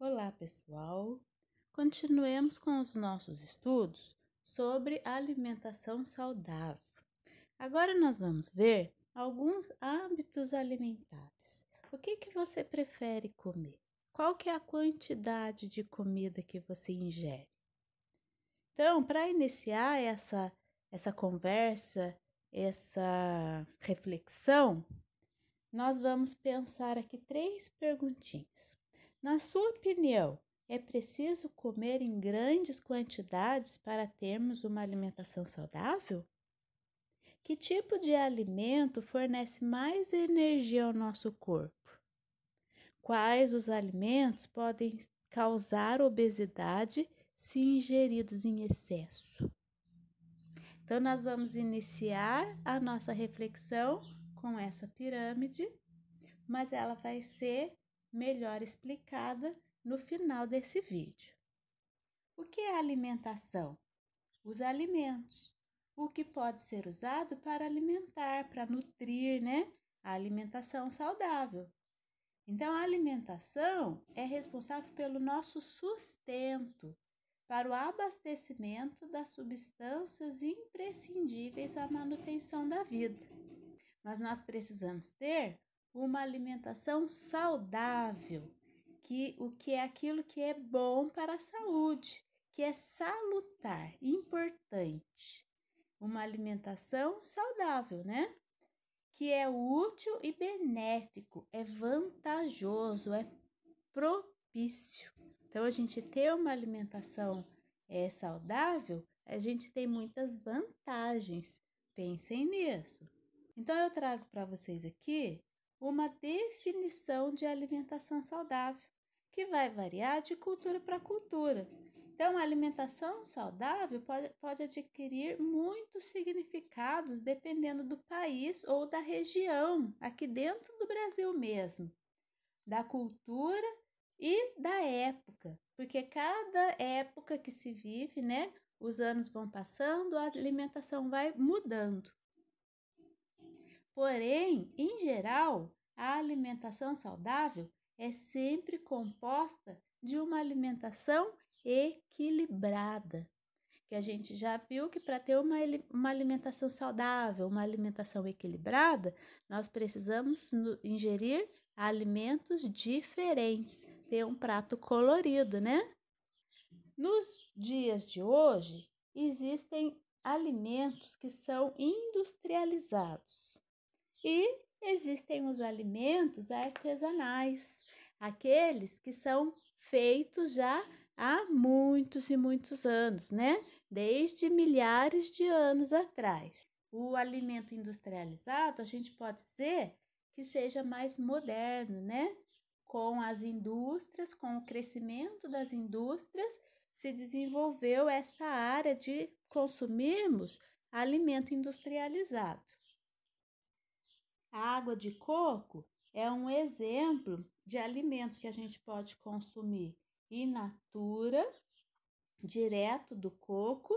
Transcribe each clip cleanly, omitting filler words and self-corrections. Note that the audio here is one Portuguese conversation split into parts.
Olá, pessoal! Continuemos com os nossos estudos sobre alimentação saudável. Agora nós vamos ver alguns hábitos alimentares. O que você prefere comer? Qual que é a quantidade de comida que você ingere? Então, para iniciar essa conversa, essa reflexão, nós vamos pensar aqui 3 perguntinhas. Na sua opinião, é preciso comer em grandes quantidades para termos uma alimentação saudável? Que tipo de alimento fornece mais energia ao nosso corpo? Quais os alimentos podem causar obesidade se ingeridos em excesso? Então, nós vamos iniciar a nossa reflexão com essa pirâmide, mas ela vai ser melhor explicada no final desse vídeo. O que é alimentação? Os alimentos. O que pode ser usado para alimentar, para nutrir, né? A alimentação saudável. Então, a alimentação é responsável pelo nosso sustento, para o abastecimento das substâncias imprescindíveis à manutenção da vida. Mas nós precisamos ter uma alimentação saudável, o que é aquilo que é bom para a saúde, que é salutar, importante. Uma alimentação saudável, né? Que é útil e benéfico, é vantajoso, é propício. Então, a gente ter uma alimentação saudável, a gente tem muitas vantagens. Pensem nisso. Então, eu trago para vocês aqui uma definição de alimentação saudável, que vai variar de cultura para cultura. Então, a alimentação saudável pode adquirir muitos significados dependendo do país ou da região, aqui dentro do Brasil mesmo, da cultura e da época, porque cada época que se vive, né, os anos vão passando, a alimentação vai mudando. Porém, em geral, a alimentação saudável é sempre composta de uma alimentação equilibrada, que a gente já viu que para ter uma alimentação saudável, uma alimentação equilibrada, nós precisamos ingerir alimentos diferentes, ter um prato colorido, né? Nos dias de hoje, existem alimentos que são industrializados e existem os alimentos artesanais, aqueles que são feitos já há muitos e muitos anos, né? Desde milhares de anos atrás. O alimento industrializado, a gente pode dizer que seja mais moderno, né? Com as indústrias, com o crescimento das indústrias, se desenvolveu esta área de consumirmos alimento industrializado. A água de coco é um exemplo de alimento que a gente pode consumir in natura, direto do coco.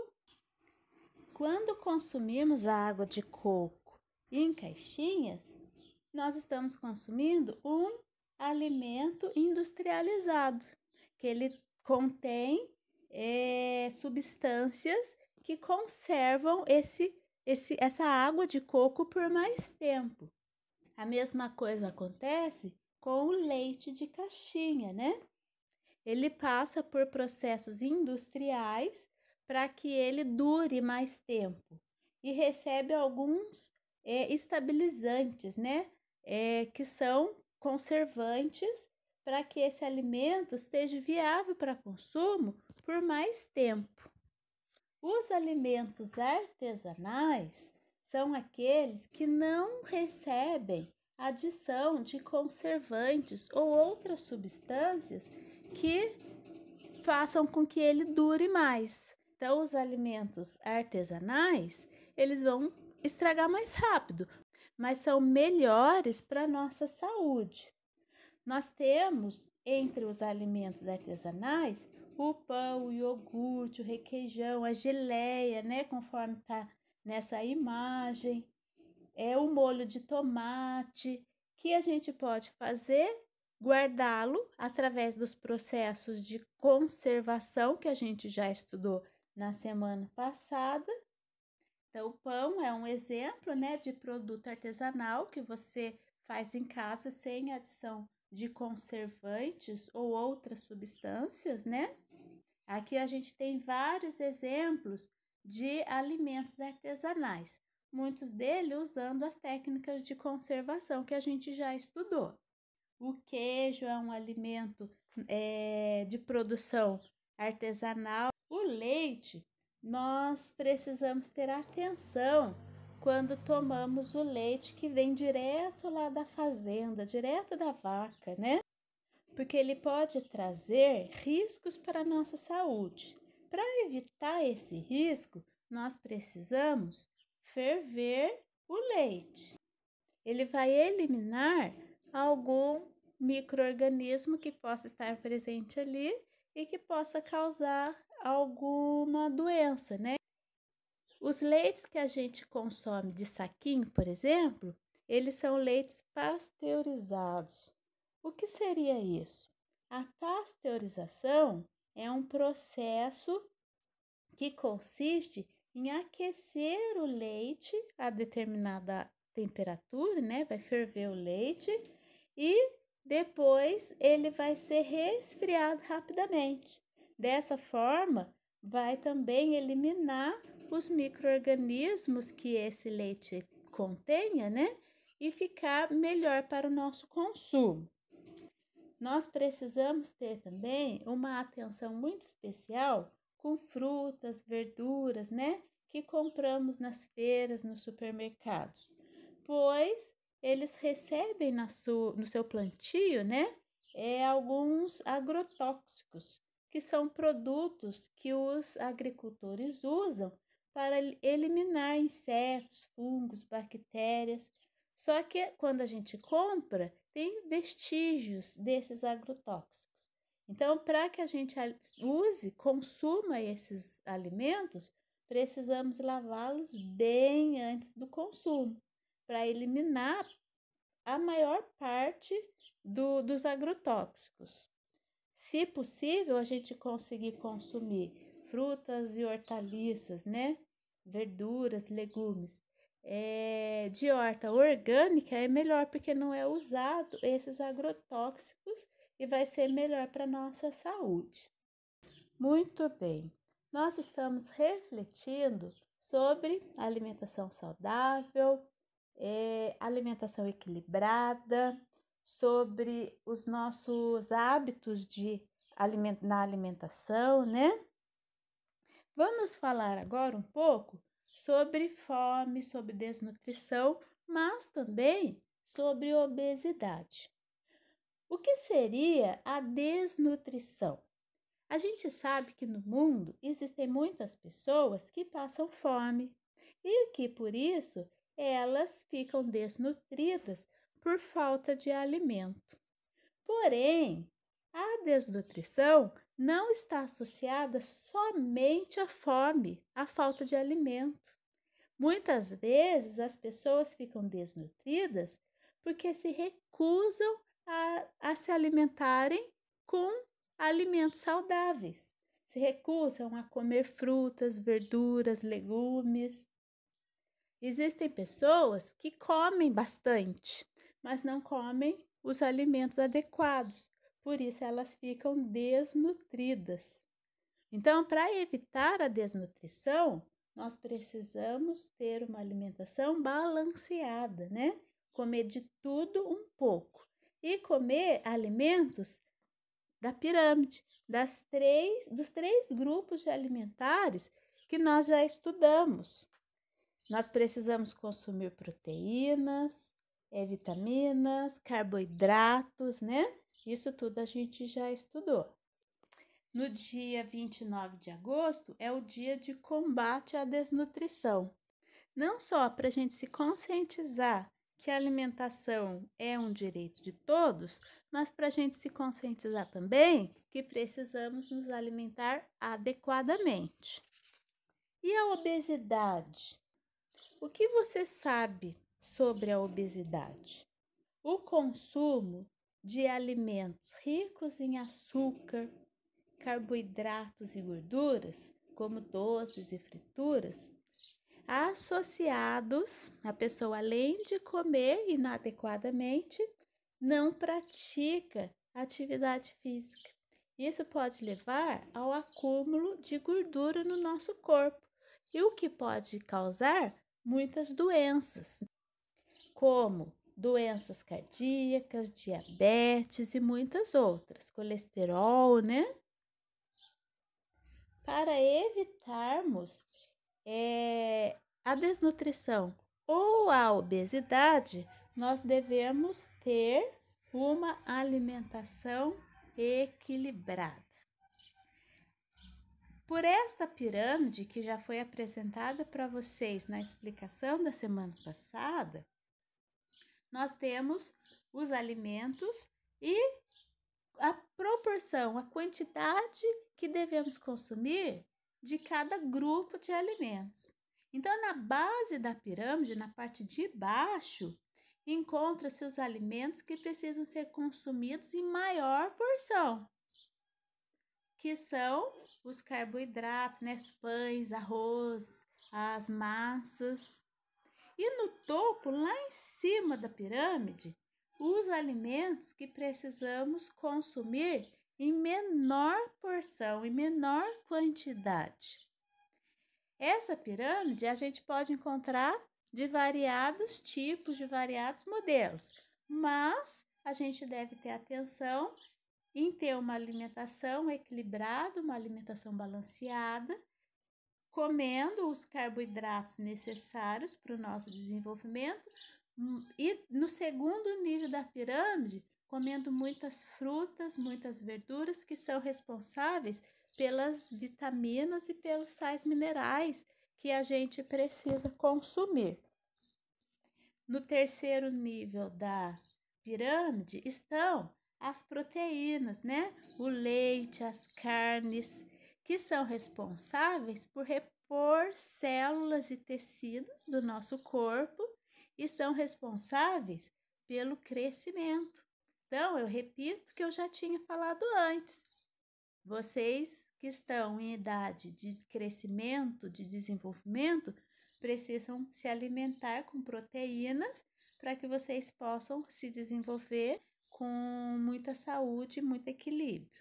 Quando consumimos a água de coco em caixinhas, nós estamos consumindo um alimento industrializado, que ele contém substâncias que conservam essa água de coco por mais tempo. A mesma coisa acontece com o leite de caixinha, né? Ele passa por processos industriais para que ele dure mais tempo e recebe alguns estabilizantes, né? Que são conservantes para que esse alimento esteja viável para consumo por mais tempo. Os alimentos artesanais são aqueles que não recebem adição de conservantes ou outras substâncias que façam com que ele dure mais. Então, os alimentos artesanais, eles vão estragar mais rápido, mas são melhores para a nossa saúde. Nós temos, entre os alimentos artesanais, o pão, o iogurte, o requeijão, a geleia, né? Conforme está nessa imagem. O molho de tomate, que a gente pode fazer guardá-lo através dos processos de conservação que a gente já estudou na semana passada. Então, o pão é um exemplo, né, de produto artesanal que você faz em casa sem adição de conservantes ou outras substâncias, né? Aqui a gente tem vários exemplos de alimentos artesanais, muitos deles usando as técnicas de conservação que a gente já estudou. O queijo é um alimento de produção artesanal. O leite, nós precisamos ter atenção quando tomamos o leite que vem direto lá da fazenda, direto da vaca, né? Porque ele pode trazer riscos para a nossa saúde. Para evitar esse risco, nós precisamos ferver o leite. Ele vai eliminar algum micro-organismo que possa estar presente ali e que possa causar alguma doença, né? Os leites que a gente consome de saquinho, por exemplo, eles são leites pasteurizados. O que seria isso? A pasteurização é um processo que consiste em aquecer o leite a determinada temperatura, né? Vai ferver o leite e depois ele vai ser resfriado rapidamente. Dessa forma, vai também eliminar os micro-organismos que esse leite contenha, né? E ficar melhor para o nosso consumo. Nós precisamos ter também uma atenção muito especial com frutas, verduras, né? Que compramos nas feiras, nos supermercados, pois eles recebem no seu plantio, né? Alguns agrotóxicos, que são produtos que os agricultores usam para eliminar insetos, fungos, bactérias. Só que quando a gente compra, tem vestígios desses agrotóxicos. Então, para que a gente consuma esses alimentos, precisamos lavá-los bem antes do consumo, para eliminar a maior parte dos agrotóxicos. Se possível, a gente conseguir consumir frutas e hortaliças, né? Verduras, legumes. De horta orgânica é melhor porque não é usado esses agrotóxicos e vai ser melhor para a nossa saúde. Muito bem, nós estamos refletindo sobre alimentação saudável, alimentação equilibrada, sobre os nossos hábitos na alimentação, né? Vamos falar agora um pouco sobre fome, sobre desnutrição, mas também sobre obesidade. O que seria a desnutrição? A gente sabe que no mundo existem muitas pessoas que passam fome e que por isso elas ficam desnutridas por falta de alimento. Porém, a desnutrição não está associada somente à fome, à falta de alimento. Muitas vezes as pessoas ficam desnutridas porque se recusam a se alimentarem com alimentos saudáveis. Se recusam a comer frutas, verduras, legumes. Existem pessoas que comem bastante, mas não comem os alimentos adequados. Por isso elas ficam desnutridas. Então, para evitar a desnutrição, nós precisamos ter uma alimentação balanceada, né? Comer de tudo um pouco e comer alimentos da pirâmide, dos três grupos de alimentares que nós já estudamos. Nós precisamos consumir proteínas, vitaminas, carboidratos, né? Isso tudo a gente já estudou. No dia 29 de agosto é o dia de combate à desnutrição. Não só para a gente se conscientizar que a alimentação é um direito de todos, mas para a gente se conscientizar também que precisamos nos alimentar adequadamente. E a obesidade? O que você sabe sobre a obesidade? O consumo de alimentos ricos em açúcar, carboidratos e gorduras, como doces e frituras, associados, a pessoa além de comer inadequadamente, não pratica atividade física. Isso pode levar ao acúmulo de gordura no nosso corpo, e o que pode causar muitas doenças, como doenças cardíacas, diabetes e muitas outras, colesterol, né? Para evitarmos a desnutrição ou a obesidade, nós devemos ter uma alimentação equilibrada. Por esta pirâmide que já foi apresentada para vocês na explicação da semana passada, nós temos os alimentos e a proporção, a quantidade que devemos consumir de cada grupo de alimentos. Então, na base da pirâmide, na parte de baixo, encontra-se os alimentos que precisam ser consumidos em maior porção, que são os carboidratos, né? Os pães, arroz, as massas. E no topo, lá em cima da pirâmide, os alimentos que precisamos consumir em menor porção, em menor quantidade. Essa pirâmide a gente pode encontrar de variados tipos, de variados modelos, mas a gente deve ter atenção em ter uma alimentação equilibrada, uma alimentação balanceada, comendo os carboidratos necessários para o nosso desenvolvimento e no segundo nível da pirâmide, comendo muitas frutas, muitas verduras que são responsáveis pelas vitaminas e pelos sais minerais que a gente precisa consumir. No terceiro nível da pirâmide estão as proteínas, né? O leite, as carnes, que são responsáveis por repor células e tecidos do nosso corpo e são responsáveis pelo crescimento. Então, eu repito o que eu já tinha falado antes. Vocês que estão em idade de crescimento, de desenvolvimento, precisam se alimentar com proteínas para que vocês possam se desenvolver com muita saúde e muito equilíbrio.